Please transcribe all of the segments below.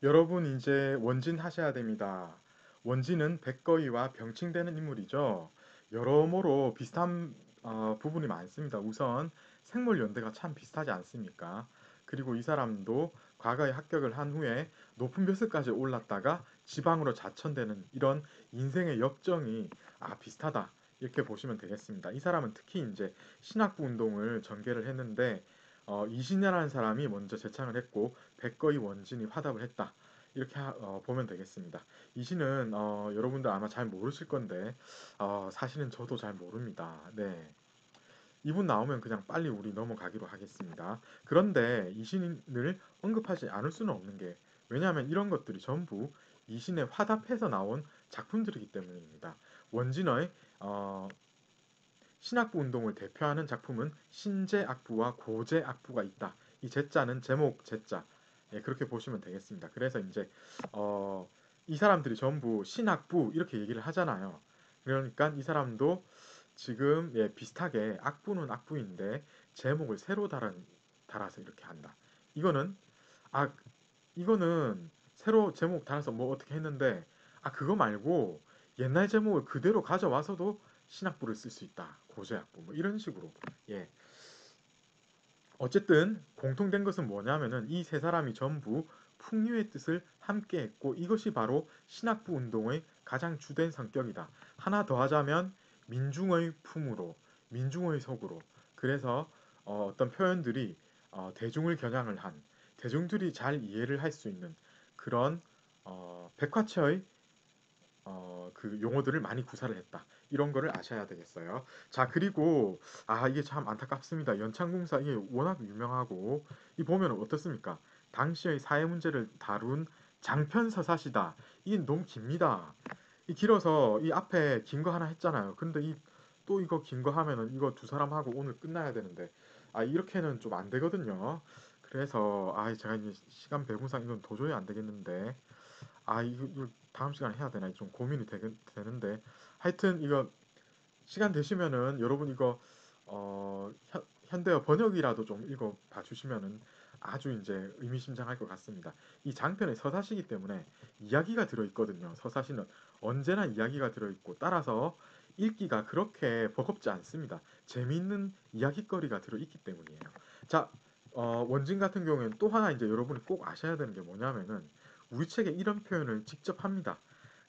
여러분 이제 원진 하셔야 됩니다. 원진은 백거이와 병칭되는 인물이죠. 여러모로 비슷한 부분이 많습니다. 우선 생물 연대가 참 비슷하지 않습니까? 그리고 이 사람도 과거에 합격을 한 후에 높은 벼슬까지 올랐다가 지방으로 자천되는 이런 인생의 역정이 비슷하다. 이렇게 보시면 되겠습니다. 이 사람은 특히 이제 신학부 운동을 전개를 했는데 이신야라는 사람이 먼저 제창을 했고 백거이 원진이 화답을 했다. 이렇게 보면 되겠습니다. 이신은 여러분들 아마 잘 모르실 건데 사실은 저도 잘 모릅니다. 네. 이분 나오면 그냥 빨리 우리 넘어가기로 하겠습니다. 그런데 이신을 언급하지 않을 수는 없는 게 왜냐하면 이런 것들이 전부 이신에 화답해서 나온 작품들이기 때문입니다. 원진의 신학부 운동을 대표하는 작품은 신제악부와 고제악부가 있다. 이 제자는 제목 제자. 예, 그렇게 보시면 되겠습니다. 그래서 이제 이 사람들이 전부 신악부 이렇게 얘기를 하잖아요. 그러니까 이 사람도 지금 비슷하게 악부는 악부인데 제목을 새로 달아서 이렇게 한다. 이거는 아 이거는 새로 제목 달아서 뭐 어떻게 했는데 그거 말고 옛날 제목을 그대로 가져와서도 신학부를 쓸 수 있다. 고제학부 뭐 이런 식으로. 예. 어쨌든 공통된 것은 뭐냐면은 이 세 사람이 전부 풍류의 뜻을 함께 했고 이것이 바로 신학부 운동의 가장 주된 성격이다. 하나 더 하자면 민중의 품으로, 민중의 속으로. 그래서 어떤 표현들이 대중을 겨냥을 한 대중들이 잘 이해를 할 수 있는 그런 백화체의 그 용어들을 많이 구사를 했다. 이런 거를 아셔야 되겠어요. 자, 그리고 이게 참 안타깝습니다. 연창공사 이게 워낙 유명하고 이 보면 어떻습니까? 당시의 사회 문제를 다룬 장편 서사시다. 이게 너무 깁니다. 이 길어서 이 앞에 긴 거 하나 했잖아요. 근데 이 또 이거 긴 거 하면은 이거 두 사람 하고 오늘 끝나야 되는데 이렇게는 좀 안 되거든요. 그래서 제가 이제 시간 배분상 이건 도저히 안 되겠는데 이거 다음 시간에 해야 되나 좀 고민이 되는데 하여튼 이거 시간 되시면은 여러분 이거 현대어 번역이라도 좀 읽어 봐 주시면은 아주 이제 의미심장할 것 같습니다. 이 장편에 서사시기 때문에 이야기가 들어 있거든요. 서사시는 언제나 이야기가 들어 있고 따라서 읽기가 그렇게 버겁지 않습니다. 재미있는 이야기거리가 들어 있기 때문이에요. 자, 원진 같은 경우에는 또 하나 이제 여러분이 꼭 아셔야 되는 게 뭐냐면은 우리 책에 이런 표현을 직접 합니다.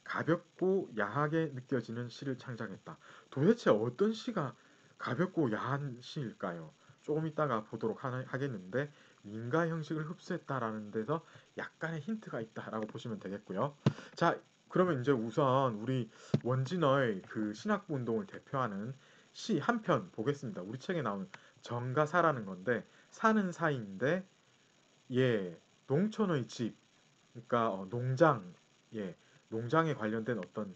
가볍고 야하게 느껴지는 시를 창작했다. 도대체 어떤 시가 가볍고 야한 시일까요? 조금 이따가 보도록 하겠는데 민가 형식을 흡수했다라는 데서 약간의 힌트가 있다라고 보시면 되겠고요. 자, 그러면 이제 우선 우리 원진의 그 신학부 운동을 대표하는 시 한 편 보겠습니다. 우리 책에 나오는 정가사라는 건데 사는 사인데 농촌의 집 그러니까 농장, 농장에 관련된 어떤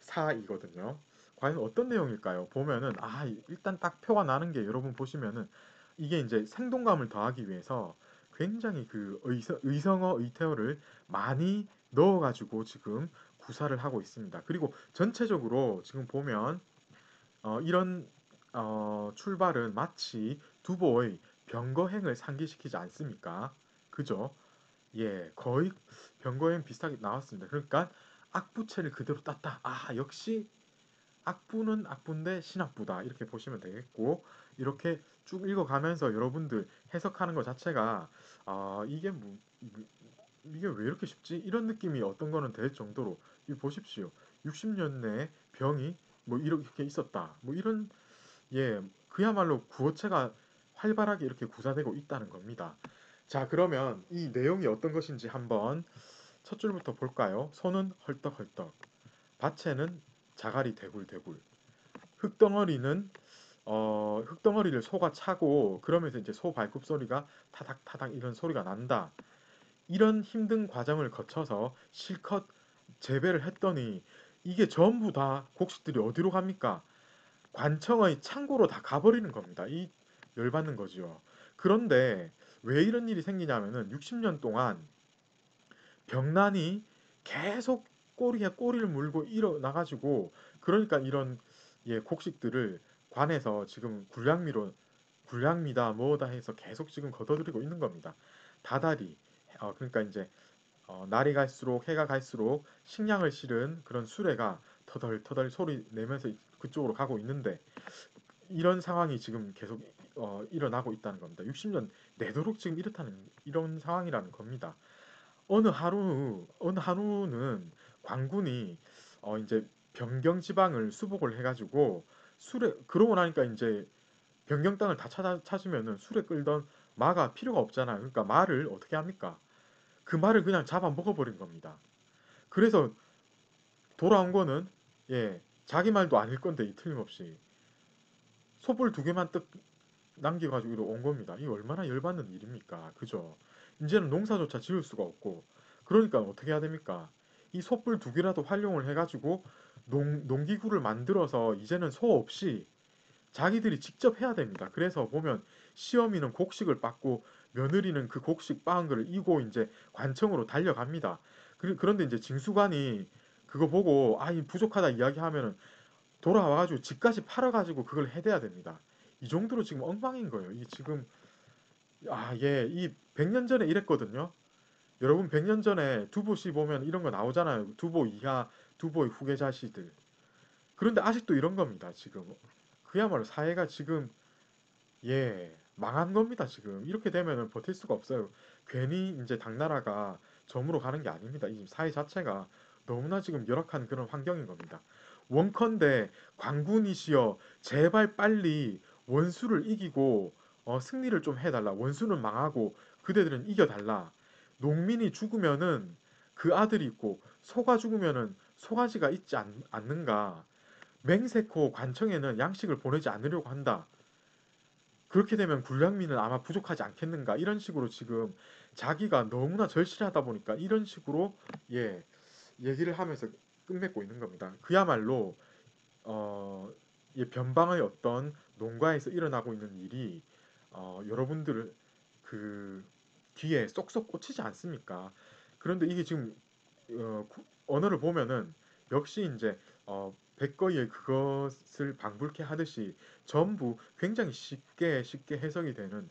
사이거든요. 과연 어떤 내용일까요? 보면은 일단 딱 표가 나는 게 여러분 보시면은 이게 이제 생동감을 더하기 위해서 굉장히 그 의성어, 의태어를 많이 넣어가지고 지금 구사를 하고 있습니다. 그리고 전체적으로 지금 보면 이런 출발은 마치 두보의 병거행을 상기시키지 않습니까? 그죠? 거의 병거엔 비슷하게 나왔습니다. 그러니까 악부체를 그대로 땄다. 역시 악부는 악부인데 신악부다. 이렇게 보시면 되겠고 이렇게 쭉 읽어가면서 여러분들 해석하는 것 자체가 이게 이게 왜 이렇게 쉽지? 이런 느낌이 어떤 거는 될 정도로 이 보십시오. 60년 내에 병이 뭐 이렇게 있었다. 뭐 이런 그야말로 구어체가 활발하게 이렇게 구사되고 있다는 겁니다. 자, 그러면 이 내용이 어떤 것인지 한번 첫 줄부터 볼까요? 소는 헐떡헐떡, 밭에는 자갈이 대굴대굴, 흙덩어리는 흙덩어리를 소가 차고 그러면서 이제 소 발굽 소리가 타닥타닥 이런 소리가 난다. 이런 힘든 과정을 거쳐서 실컷 재배를 했더니 이게 전부 다 곡식들이 어디로 갑니까? 관청의 창고로 다 가버리는 겁니다. 이 열받는 거지요. 그런데 왜 이런 일이 생기냐면은 60년 동안 병난이 계속 꼬리에 꼬리를 물고 일어나가지고 그러니까 이런 곡식들을 관에서 지금 굴량미다 뭐다 해서 계속 지금 걷어들이고 있는 겁니다. 다달이 그러니까 이제 날이 갈수록 해가 갈수록 식량을 실은 그런 수레가 터덜터덜 소리 내면서 그쪽으로 가고 있는데 이런 상황이 지금 계속 일어나고 있다는 겁니다. 60년 내도록 지금 이렇다는 이런 상황이라는 겁니다. 어느 하루는 광군이 이제 변경 지방을 수복을 해가지고 수레 그러고 나니까 이제 변경 땅을 다 찾으면은 수레 끌던 마가 필요가 없잖아요. 그러니까 말을 어떻게 합니까? 그 말을 그냥 잡아 먹어버린 겁니다. 그래서 돌아온 거는 예 자기 말도 아닐 건데 이 틀림없이 소볼 두 개만 뜩 남겨가지고 이러 온 겁니다. 이게 얼마나 열받는 일입니까? 그죠? 이제는 농사조차 지을 수가 없고 그러니까 어떻게 해야 됩니까? 이 솥불 두 개라도 활용을 해가지고 농기구를 만들어서 이제는 소 없이 자기들이 직접 해야 됩니다. 그래서 보면 시어미는 곡식을 빻고 며느리는 그 곡식 빻은 거를 이고 이제 관청으로 달려갑니다. 그런데 이제 징수관이 그거 보고 이 부족하다 이야기하면은 돌아와가지고 집까지 팔아가지고 그걸 해대야 됩니다. 이 정도로 지금 엉망인 거예요. 이 지금 예, 이 100년 전에 이랬거든요. 여러분 100년 전에 두보시 보면 이런 거 나오잖아요. 두보 이하, 두보의 후계자시들. 그런데 아직도 이런 겁니다. 지금 그야말로 사회가 지금 망한 겁니다. 지금 이렇게 되면은 버틸 수가 없어요. 괜히 이제 당나라가 점으로 가는 게 아닙니다. 이 사회 자체가 너무나 지금 열악한 그런 환경인 겁니다. 원컨대 광군이시여 제발 빨리 원수를 이기고 승리를 좀 해달라. 원수는 망하고 그대들은 이겨달라. 농민이 죽으면은 그 아들이 있고 소가 죽으면은 소가지가 있지 않는가. 맹세코 관청에는 양식을 보내지 않으려고 한다. 그렇게 되면 군량미는 아마 부족하지 않겠는가 이런 식으로 지금 자기가 너무나 절실하다 보니까 이런 식으로 예 얘기를 하면서 끝맺고 있는 겁니다. 그야말로 변방의 어떤 농가에서 일어나고 있는 일이 여러분들 그 귀에 쏙쏙 꽂히지 않습니까? 그런데 이게 지금 언어를 보면은 역시 이제 백거의 그것을 방불케 하듯이 전부 굉장히 쉽게 해석이 되는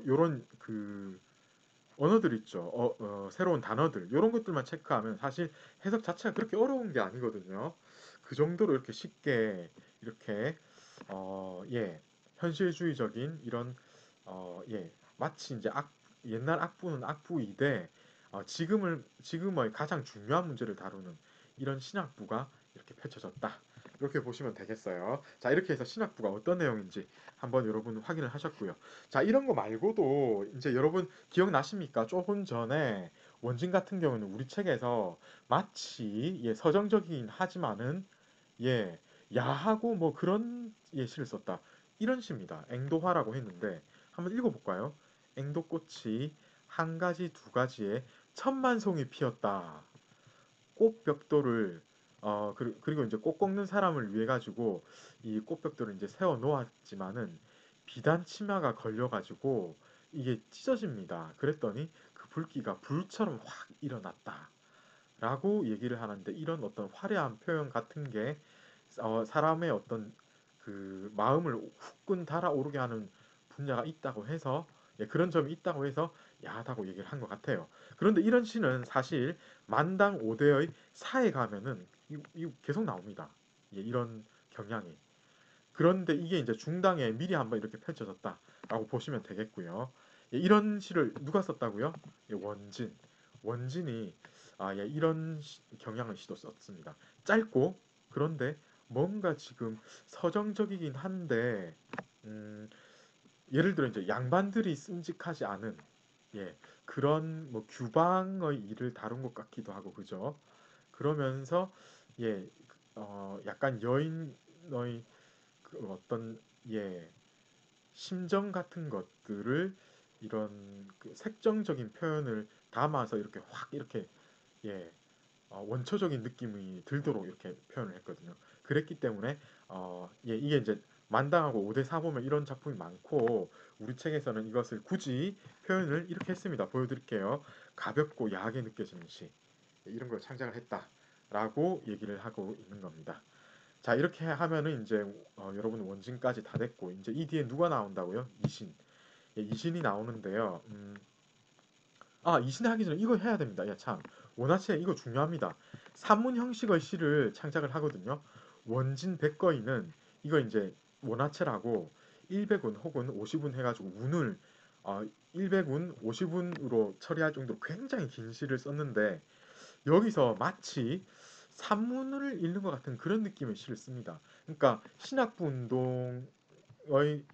요런 그 언어들 있죠. 새로운 단어들 요런 것들만 체크하면 사실 해석 자체가 그렇게 어려운 게 아니거든요. 그 정도로 이렇게 쉽게 이렇게 현실주의적인 이런 마치 이제 옛날 악부는 악부이되 지금의 가장 중요한 문제를 다루는 이런 신학부가 이렇게 펼쳐졌다. 이렇게 보시면 되겠어요. 자, 이렇게 해서 신학부가 어떤 내용인지 한번 여러분 확인을 하셨고요. 자, 이런 거 말고도 이제 여러분 기억나십니까? 조금 전에 원진 같은 경우는 우리 책에서 마치 서정적이긴 하지만은 예, 야하고 뭐 그런 예시를 썼다. 이런 시입니다. 앵도화라고 했는데 한번 읽어볼까요? 앵도꽃이 한 가지 두 가지에 천만 송이 피었다. 꽃벽돌을 그리고 이제 꽃 꺾는 사람을 위해 가지고 이 꽃벽돌을 이제 세워 놓았지만은 비단 치마가 걸려 가지고 이게 찢어집니다. 그랬더니 그 불기가 불처럼 확 일어났다. 라고 얘기를 하는데 이런 어떤 화려한 표현 같은 게 사람의 어떤 그 마음을 후끈 달아오르게 하는 분야가 있다고 해서 그런 점이 있다고 해서 야하다고 얘기를 한 것 같아요. 그런데 이런 시는 사실 만당 5대의 사에 가면은 계속 나옵니다. 이런 경향이. 그런데 이게 이제 중당에 미리 한번 이렇게 펼쳐졌다라고 보시면 되겠고요. 이런 시를 누가 썼다고요? 원진. 원진이 이런 경향의 시도 썼습니다. 짧고 그런데 뭔가 지금 서정적이긴 한데 예를 들어 이제 양반들이 쓴직하지 않은 그런 뭐 규방의 일을 다룬 것 같기도 하고 그죠? 그러면서 예, 약간 여인의 그 어떤 심정 같은 것들을 이런 그 색정적인 표현을 담아서 이렇게 확 이렇게 예, 원초적인 느낌이 들도록 이렇게 표현을 했거든요. 그랬기 때문에 이게 이제 만당하고 5대4 보면 이런 작품이 많고 우리 책에서는 이것을 굳이 표현을 이렇게 했습니다. 보여드릴게요. 가볍고 야하게 느껴지는 시 이런 걸 창작을 했다라고 얘기를 하고 있는 겁니다. 자 이렇게 하면은 이제 여러분 원진까지 다 됐고 이제 이 뒤에 누가 나온다고요? 이신. 이신이 나오는데요. 아, 이 시대 하기 전에 이거 해야 됩니다. 야, 참. 원화체 이거 중요합니다. 산문 형식의 시를 창작을 하거든요. 원진 백거이는 이거 이제 원화체라고 100운 혹은 50운 해가지고 운을 100운, 50운으로 처리할 정도로 굉장히 긴 시를 썼는데 여기서 마치 산문을 읽는 것 같은 그런 느낌의 시를 씁니다. 그러니까 신학부 운동의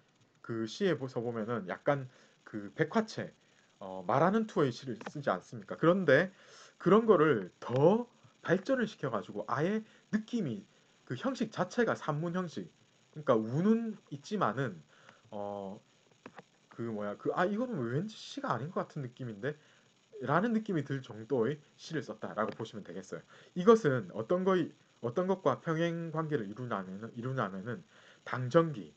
그 시에서 보면은 약간 그 백화체, 말하는 투어의 시를 쓰지 않습니까? 그런데 그런 거를 더 발전을 시켜가지고 아예 느낌이 그 형식 자체가 산문 형식. 그러니까 우는 있지만은 어 그 뭐야 이거는 왠지 시가 아닌 것 같은 느낌인데 라는 느낌이 들 정도의 시를 썼다라고 보시면 되겠어요. 이것은 어떤 것과 평행 관계를 이루냐면은 당전기,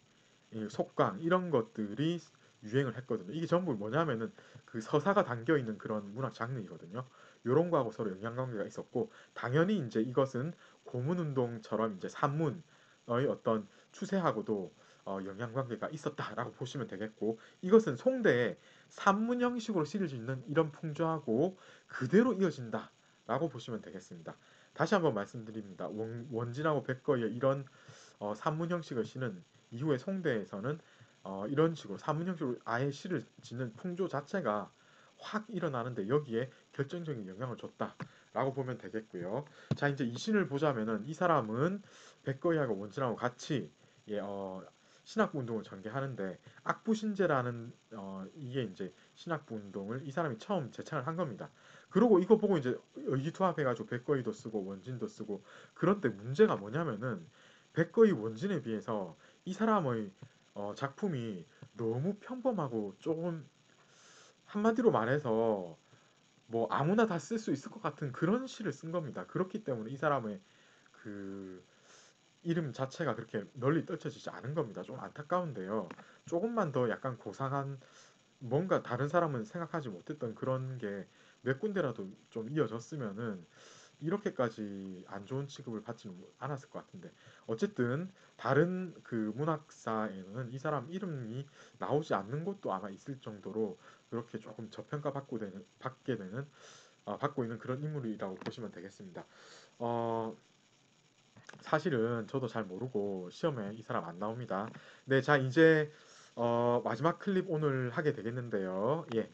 속강 이런 것들이 유행을 했거든요. 이게 전부 뭐냐면은 그 서사가 담겨 있는 그런 문학 장르이거든요. 요런 거하고 서로 영향관계가 있었고 당연히 이제 이것은 고문 운동처럼 이제 산문의 어떤 추세하고도 영향관계가 있었다라고 보시면 되겠고 이것은 송대에 산문 형식으로 시를 짓는 이런 풍조하고 그대로 이어진다라고 보시면 되겠습니다. 다시 한번 말씀드립니다. 원진하고 백거의 이런 산문 형식의 시는 이후에 송대에서는 이런 식으로 산문 형식으로 아예 시를 짓는 풍조 자체가 확 일어나는데 여기에 결정적인 영향을 줬다라고 보면 되겠고요. 자 이제 이 신을 보자면은 이 사람은 백거이하고 원진하고 같이 예, 신학부 운동을 전개하는데 악부신제라는 이게 이제 신학부 운동을 이 사람이 처음 제창을 한 겁니다. 그리고 이거 보고 이제 의기투합해가지고 백거이도 쓰고 원진도 쓰고 그런데 문제가 뭐냐면은 백거이 원진에 비해서 이 사람의 작품이 너무 평범하고 조금 한마디로 말해서 뭐 아무나 다 쓸 수 있을 것 같은 그런 시를 쓴 겁니다. 그렇기 때문에 이 사람의 그 이름 자체가 그렇게 널리 떨쳐지지 않은 겁니다. 좀 안타까운데요. 조금만 더 약간 고상한 뭔가 다른 사람은 생각하지 못했던 그런 게 몇 군데라도 좀 이어졌으면은 이렇게까지 안 좋은 취급을 받지는 않았을 것 같은데 어쨌든 다른 그 문학사에는 이 사람 이름이 나오지 않는 곳도 아마 있을 정도로 그렇게 조금 저평가 받게 되는 받고 있는 그런 인물이라고 보시면 되겠습니다. 어, 사실은 저도 잘 모르고 시험에 이 사람 안 나옵니다. 네, 자 이제 마지막 클립 오늘 하게 되겠는데요. 예,